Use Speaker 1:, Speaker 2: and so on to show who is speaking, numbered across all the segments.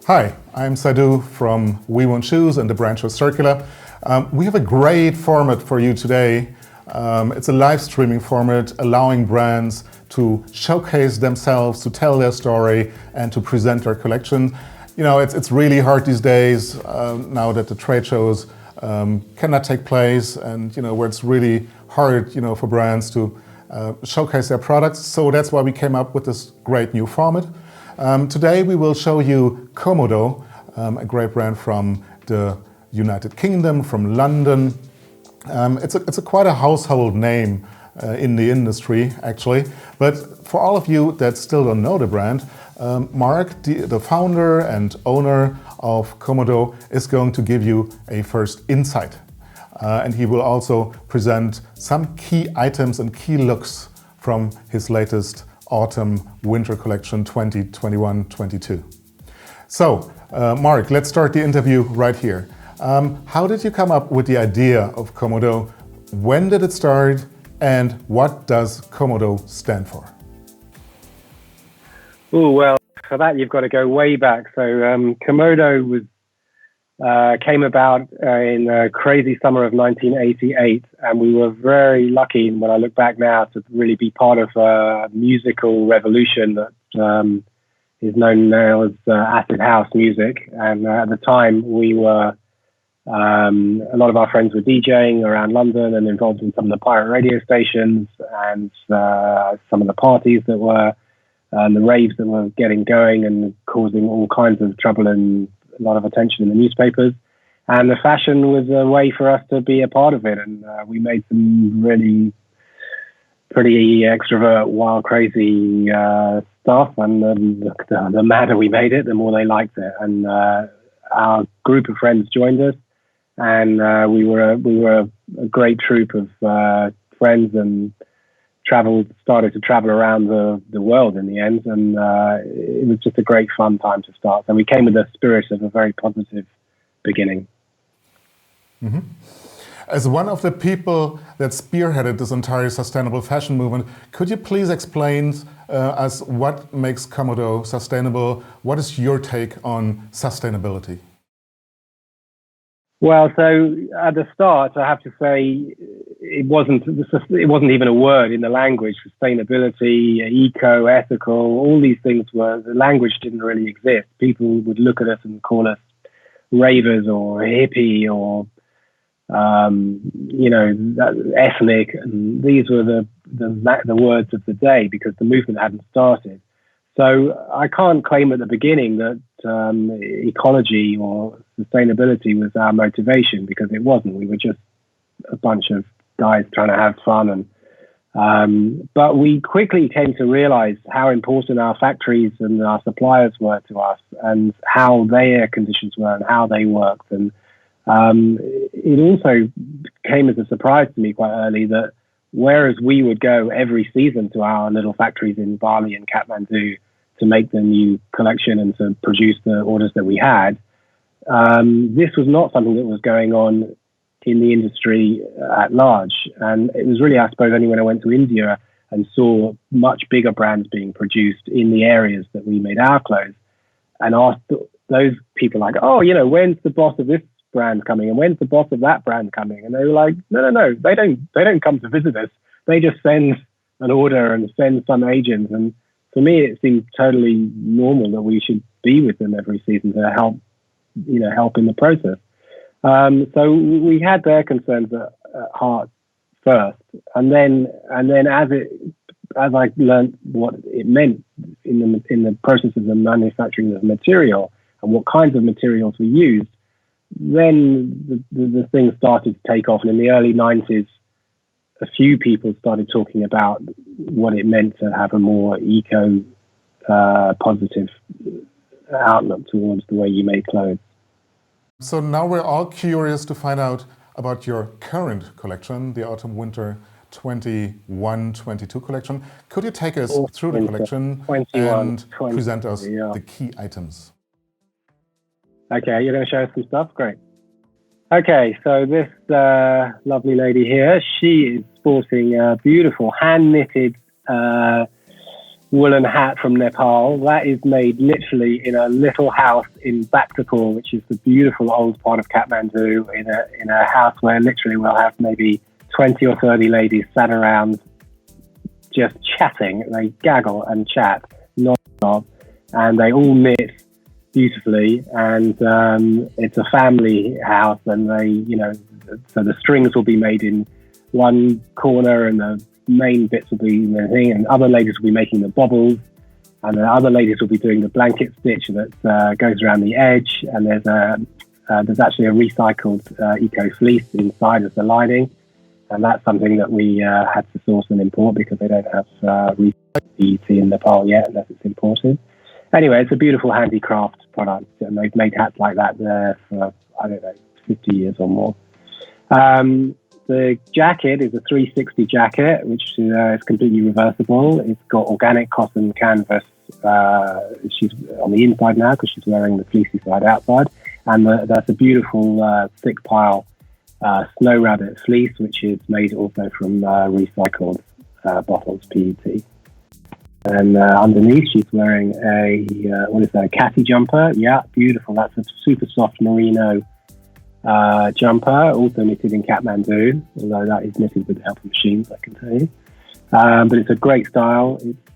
Speaker 1: Hi, I'm Sadhu from We Want Shoes and the branch of Circular. We have a great format for you today. It's a live streaming format allowing brands to showcase themselves, to tell their story, and to present their collection. You know, it's really hard these days now that the trade shows cannot take place, and where it's really hard, for brands to showcase their products. So that's why we came up with this great new format. Today we will show you Komodo, a great brand from the United Kingdom, from London. It's quite a household name in the industry, actually. But for all of you that still don't know the brand, Mark, the founder and owner of Komodo, is going to give you a first insight. And he will also present some key items and key looks from his latest autumn-winter collection 2021-22. So, Mark, let's start the interview right here. How did you come up with the idea of Komodo? When did it start? And what does Komodo stand for?
Speaker 2: Oh, well, for that you've got to go way back. So Komodo came about in the crazy summer of 1988, and we were very lucky, when I look back now, to really be part of a musical revolution that is known now as acid house music. And at the time, we were a lot of our friends were DJing around London and involved in some of the pirate radio stations and some of the parties that were and the raves that were getting going and causing all kinds of trouble and a lot of attention in the newspapers. And the fashion was a way for us to be a part of it. And we made some really pretty extrovert, wild, crazy stuff. And the madder we made it, the more they liked it. And our group of friends joined us. And we were a great troupe of friends and started to travel around the world in the end, and it was just a great fun time to start. And we came with the spirit of a very positive beginning.
Speaker 1: Mm-hmm. As one of the people that spearheaded this entire sustainable fashion movement, could you please explain us what makes Komodo sustainable? What is your take on sustainability?
Speaker 2: Well, so at the start, I have to say, it wasn't even a word in the language. Sustainability, eco, ethical, all these things the language didn't really exist. People would look at us and call us ravers or hippie or, ethnic. And these were the words of the day because the movement hadn't started. So I can't claim at the beginning that ecology or sustainability was our motivation, because it wasn't. We were just a bunch of guys trying to have fun. But we quickly came to realize how important our factories and our suppliers were to us, and how their conditions were and how they worked. And it also came as a surprise to me quite early that whereas we would go every season to our little factories in Bali and Kathmandu to make the new collection and to produce the orders that we had, this was not something that was going on in the industry at large. And it was really, I suppose, only when I went to India and saw much bigger brands being produced in the areas that we made our clothes, and asked those people like, oh, when's the boss of this brand coming? And when's the boss of that brand coming? And they were like, no, they don't come to visit us. They just send an order and send some agents. And for me, it seemed totally normal that we should be with them every season to help in the process. So we had their concerns at heart first, and then as I learned what it meant in the process of the manufacturing of material and what kinds of materials we used, then the thing started to take off. And in the early 90s, a few people started talking about what it meant to have a more eco positive outlook towards the way you make clothes.
Speaker 1: So now we're all curious to find out about your current collection, the Autumn-Winter 21-22 collection. Could you take us through the collection and present us the key items?
Speaker 2: Okay, you're going to show us some stuff? Great. Okay, so this lovely lady here, she is sporting a beautiful hand-knitted woolen hat from Nepal. That is made literally in a little house in Bhaktapur, which is the beautiful old part of Kathmandu, in a house where literally we'll have maybe 20 or 30 ladies sat around just chatting. They gaggle and chat non-stop, and they all knit beautifully. And it's a family house, and so the strings will be made in one corner, and the main bits will be the thing, and other ladies will be making the bobbles, and the other ladies will be doing the blanket stitch that goes around the edge. And there's actually a recycled eco fleece inside as the lining, and that's something that we had to source and import because they don't have recycled PET in Nepal yet unless it's imported. Anyway, it's a beautiful handicraft product, and they've made hats like that there for, I don't know, 50 years or more. The jacket is a 360 jacket, which is completely reversible. It's got organic cotton canvas. She's on the inside now because she's wearing the fleecy side outside. And that's a beautiful thick pile snow rabbit fleece, which is made also from recycled bottles, PET. And underneath, she's wearing a catty jumper. Yeah, beautiful. That's a super soft merino jumper, also knitted in Kathmandu, although that is knitted with the help of machines, I can tell you. But it's a great style. It's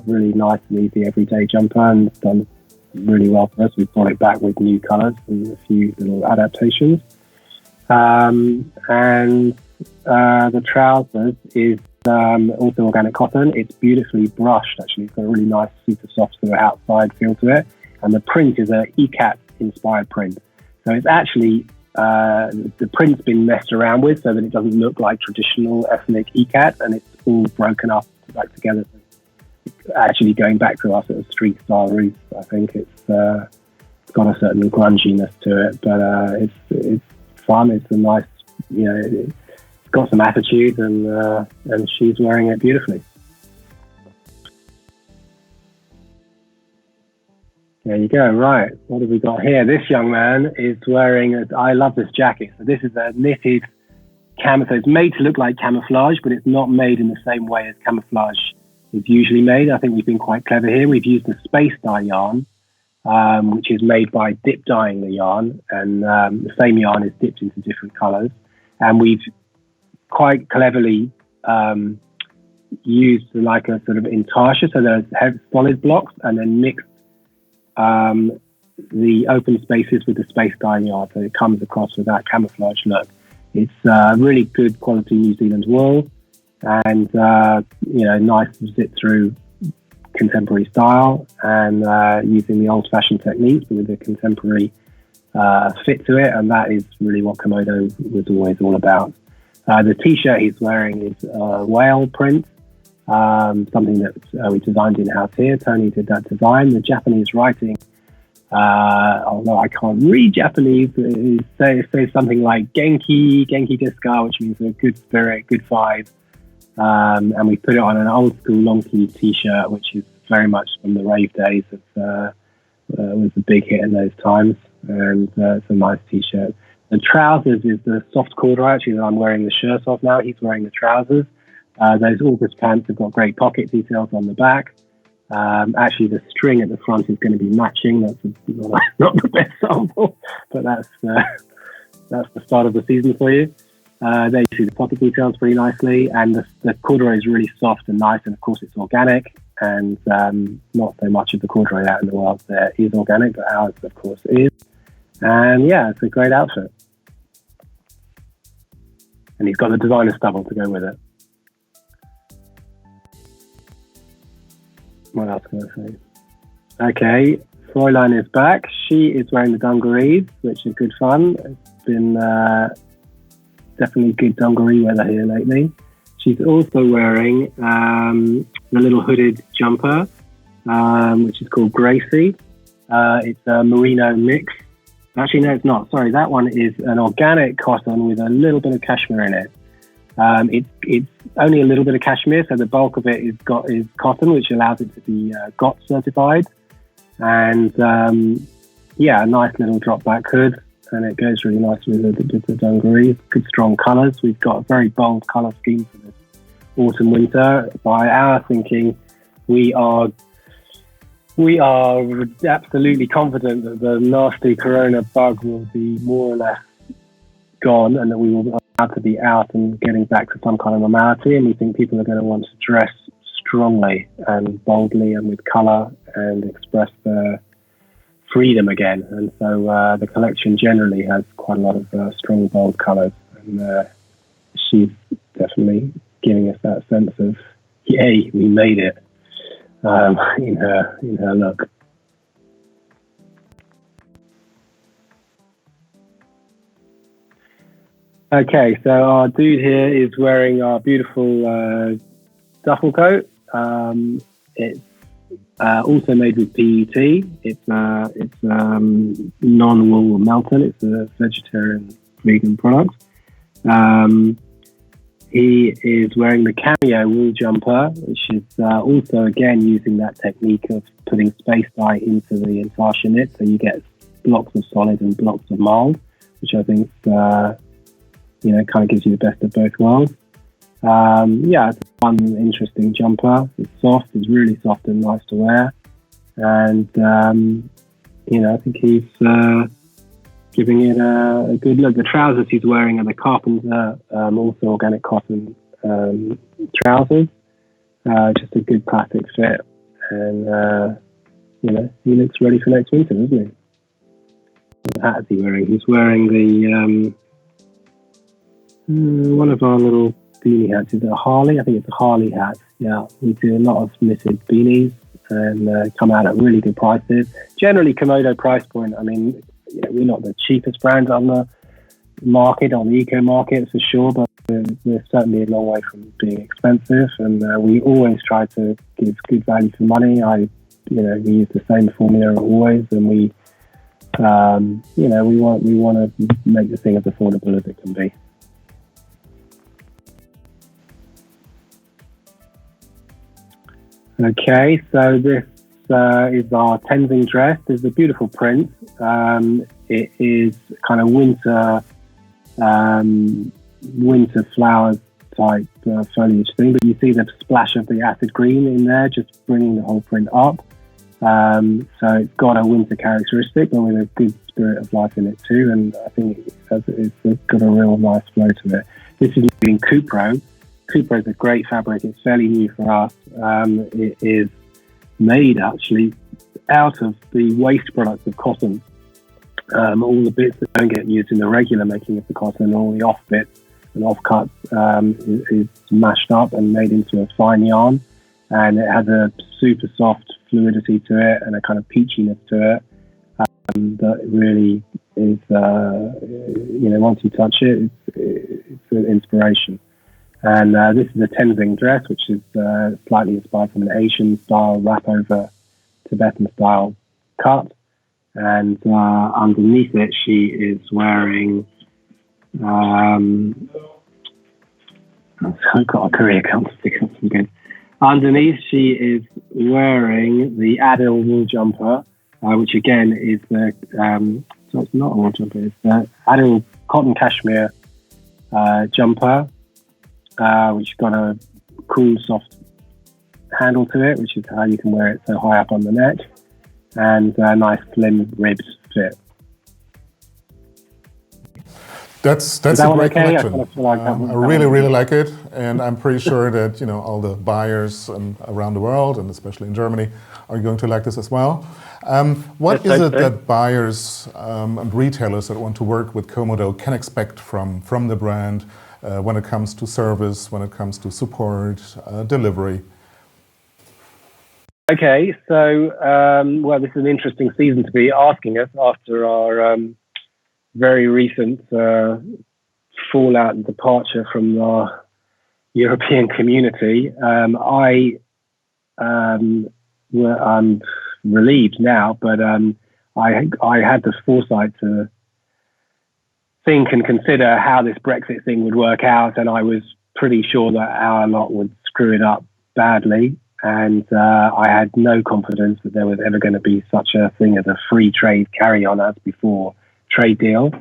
Speaker 2: really nice and easy everyday jumper, and it's done really well for us. We've brought it back with new colours and a few little adaptations. And the trousers is also organic cotton. It's beautifully brushed, actually. It's got a really nice, super soft sort of outside feel to it. And the print is a ECAT inspired print. So it's actually, the print's been messed around with so that it doesn't look like traditional ethnic ECAT, and it's all broken up back together. It's actually going back to our sort of street style roots. I think it's got a certain grunginess to it, but it's fun. It's a nice, it's got some attitude, and she's wearing it beautifully. There you go. Right. What have we got here? This young man is wearing, I love this jacket. So this is a knitted camouflage. So it's made to look like camouflage, but it's not made in the same way as camouflage is usually made. I think we've been quite clever here. We've used the space dye yarn, which is made by dip dyeing the yarn. And the same yarn is dipped into different colors. And we've quite cleverly used like a sort of intarsia. So there's solid blocks, and then mixed the open spaces with the space dye yarn, so it comes across with that camouflage look. It's really good quality New Zealand wool, and nice to sit through contemporary style, and using the old-fashioned techniques but with a contemporary fit to it, and that is really what Komodo was always all about. The t-shirt he's wearing is whale print. Something that we designed in-house here. Tony did that design. The Japanese writing, although I can't read Japanese, it says something like Genki desu, which means a good spirit, good vibe. And we put it on an old school long sleeve t-shirt, which is very much from the rave days. It was a big hit in those times, and it's a nice t-shirt. The trousers is the soft corduroy, actually, that I'm wearing the shirt off now. He's wearing the trousers. Those August pants have got great pocket details on the back. Actually, the string at the front is going to be matching. That's not the best sample, but that's the start of the season for you. There you see the pocket details pretty nicely, and the corduroy is really soft and nice, and of course it's organic, and not so much of the corduroy out in the world there is organic, but ours of course is. And yeah, it's a great outfit. And he's got the designer stubble to go with it. What else can I say? Okay, Fräulein is back. She is wearing the dungarees, which is good fun. It's been definitely good dungaree weather here lately. She's also wearing the little hooded jumper, which is called Gracie. It's a merino mix. Actually, no, it's not. Sorry, that one is an organic cotton with a little bit of cashmere in it. It's only a little bit of cashmere, so the bulk of it is cotton, which allows it to be GOT certified. And a nice little drop back hood, and it goes really nicely with the dungarees. Good strong colours. We've got a very bold colour scheme for this autumn winter. By our thinking, we are absolutely confident that the nasty corona bug will be more or less gone, and that we will be allowed to be out and getting back to some kind of normality. And we think people are going to want to dress strongly and boldly and with colour and express their freedom again. And so the collection generally has quite a lot of strong, bold colours, and she's definitely giving us that sense of, yay, we made it, in her look. Okay, so our dude here is wearing our beautiful duffel coat. It's also made with PET. It's non-wool melton. It's a vegetarian vegan product. He is wearing the Cameo wool jumper, which is also again using that technique of putting space dye into the intarsia knit, so you get blocks of solid and blocks of mold, which I think kind of gives you the best of both worlds. It's a fun, interesting jumper. It's soft. It's really soft and nice to wear. And I think he's giving it a good look. The trousers he's wearing are the Carpenter, also organic cotton trousers. Just a good classic fit. And he looks ready for next winter, doesn't he? What hat is he wearing? He's wearing the one of our little beanie hats. Is it a Harley? I think it's a Harley hat. Yeah, we do a lot of knitted beanies and come out at really good prices. Generally, Komodo price point. I mean, we're not the cheapest brand on the market, on the eco market for sure, but we're certainly a long way from being expensive. And we always try to give good value for money. We use the same formula always, and we want to make the thing as affordable as it can be. Okay, so this is our Tenzing dress. There's a beautiful print. It is kind of winter flowers type foliage thing, but you see the splash of the acid green in there, just bringing the whole print up. So it's got a winter characteristic, but with a good spirit of life in it too. And I think it's got a real nice flow to it. This is in Cupro. Cupro is a great fabric. It's fairly new for us. It is made actually out of the waste products of cotton. All the bits that don't get used in the regular making of the cotton, all the off bits and off cuts is mashed up and made into a fine yarn. And it has a super soft fluidity to it and a kind of peachiness to it that really is, once you touch it, it's an inspiration. And this is a Tenzing dress, which is slightly inspired from an Asian style wrap over Tibetan style cut. And underneath it, she is wearing, I've got a career can't stick up some good. Underneath, she is wearing the Adil wool jumper, which again is the, so it's not a wool jumper, it's the Adil cotton cashmere jumper, which got a cool, soft handle to it, which is how you can wear it so high up on the neck, and a nice slim ribbed fit.
Speaker 1: That's a great collection. I really like it, and I'm pretty sure that all the buyers around the world, and especially in Germany, are going to like this as well. What is it that buyers and retailers that want to work with Comodo can expect from the brand when it comes to service, when it comes to support, delivery?
Speaker 2: Okay, so this is an interesting season to be asking us after our very recent fallout and departure from our European community. I'm relieved now, but I had the foresight to think and consider how this Brexit thing would work out, and I was pretty sure that our lot would screw it up badly. And I had no confidence that there was ever going to be such a thing as a free trade carry-on as before trade deal.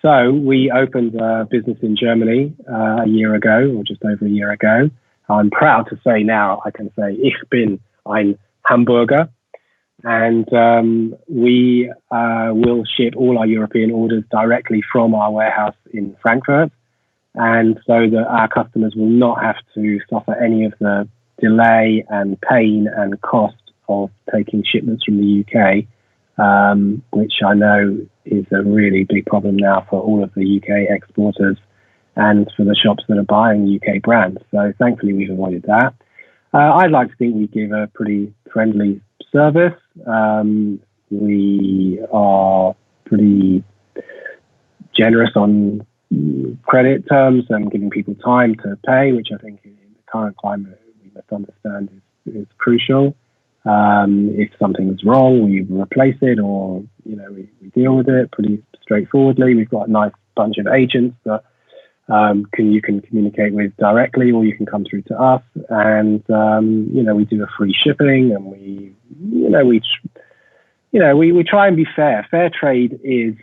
Speaker 2: So we opened a business in Germany a year ago, or just over a year ago. I'm proud to say now, I can say, ich bin ein Hamburger. And we will ship all our European orders directly from our warehouse in Frankfurt. And so that our customers will not have to suffer any of the delay and pain and cost of taking shipments from the UK, which I know is a really big problem now for all of the UK exporters and for the shops that are buying UK brands. So thankfully we've avoided that. I'd like to think we give a pretty friendly service. We are pretty generous on credit terms and giving people time to pay, which I think in the current climate we must understand is crucial. If something's wrong, we replace it, or we deal with it pretty straightforwardly. We've got a nice bunch of agents that you can communicate with directly, or you can come through to us. And we do a free shipping, and we try and be fair. Fair trade is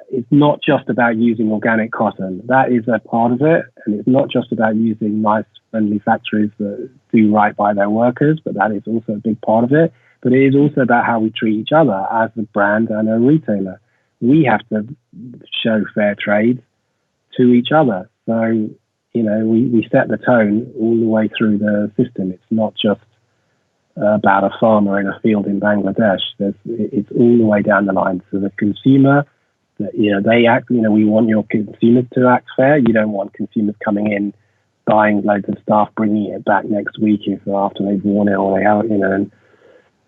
Speaker 2: it's not just about using organic cotton. That is a part of it, and it's not just about using nice, friendly factories that do right by their workers, but that is also a big part of it. But it is also about how we treat each other as a brand and a retailer. We have to show fair trade to each other. So, we set the tone all the way through the system. It's not just about a farmer in a field in Bangladesh. It's all the way down the line. So the consumer, they act, we want your consumers to act fair. You don't want consumers coming in, buying loads of stuff, bringing it back next week after they've worn it or they haven't, and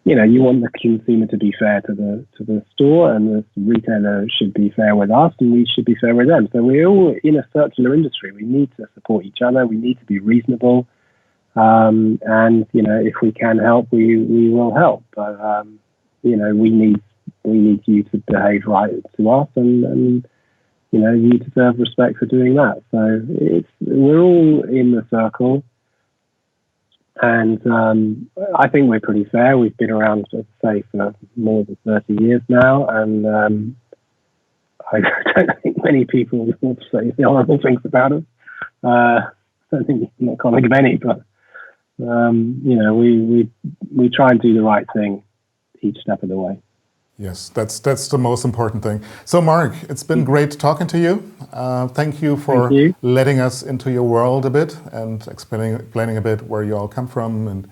Speaker 2: you want the consumer to be fair to the store, and the retailer should be fair with us, and we should be fair with them. So we're all in a circular industry. We need to support each other. We need to be reasonable, and if we can help, we will help. But we need you to behave right to us, and you deserve respect for doing that. So we're all in the circle. And I think we're pretty fair. We've been around, let's say, for more than 30 years now. And I don't think many people will say the horrible things about us. I don't think I'm not calling many, but, we try and do the right thing each step of the way.
Speaker 1: Yes, that's the most important thing. So, Mark, it's been great talking to you. Thank you for letting us into your world a bit and explaining a bit where you all come from and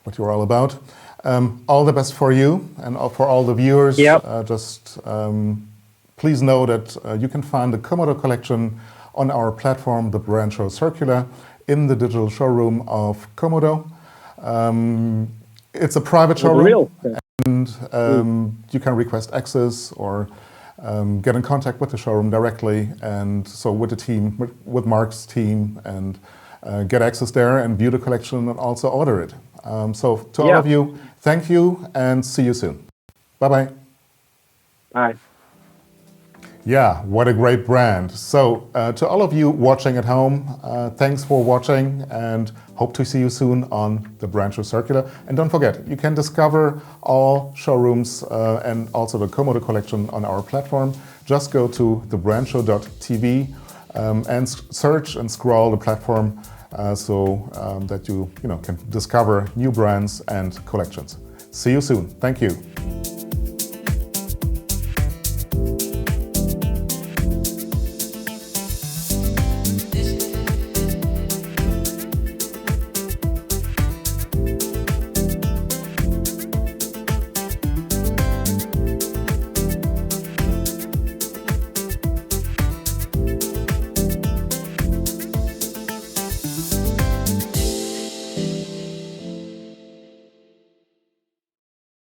Speaker 1: what you're all about. All the best for you and for all the viewers.
Speaker 2: Yep.
Speaker 1: Please know that you can find the Comodo collection on our platform, the Brand Show Circular, in the digital showroom of Comodo. It's a private showroom. And you can request access or get in contact with the showroom directly, and so with the team, with Mark's team, and get access there and view the collection and also order it. So to all of you, thank you and see you soon. Bye-bye.
Speaker 2: Bye.
Speaker 1: Yeah, what a great brand. So to all of you watching at home, thanks for watching and hope to see you soon on the Brand Show Circular. And don't forget, you can discover all showrooms and also the Komodo collection on our platform. Just go to thebrandshow.tv and search and scroll the platform so that you can discover new brands and collections. See you soon. Thank you.